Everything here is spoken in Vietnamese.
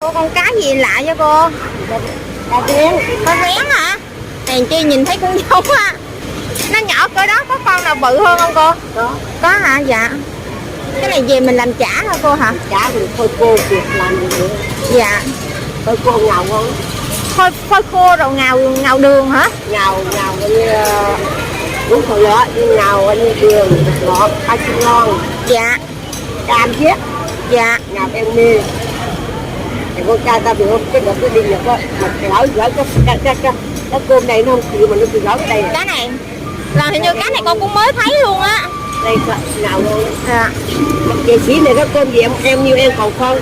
Cô con cá gì lạ vậy cô? Cá rén. Con rén hả? Hèn chi nhìn thấy cũng giống á. Nó nhỏ cỡ đó, có con nào bự hơn không cô? Có hả? Dạ. Cái này về mình làm chả hả cô hả? Chả thì phơi khô việc làm gì nữa. Dạ. Phơi khô ngào ngon. Phơi khô rồi ngào đường hả? Ngào coi như uống khổ lỡ, nhưng ngào coi như đường ngọt, cá chim ngon. Dạ. Cam chiếc. Dạ. Ngào em mê. Thì con cha ta bị không cái đợt nó đi là có mà gỡ cái cơm này nó không chịu mà nó bị gỡ cái đây. Cá này là hình như cá này con cũng mới thấy luôn á. Đây ngào luôn. Dạ. Chị xí này có cơm gì em nhiêu em còn không?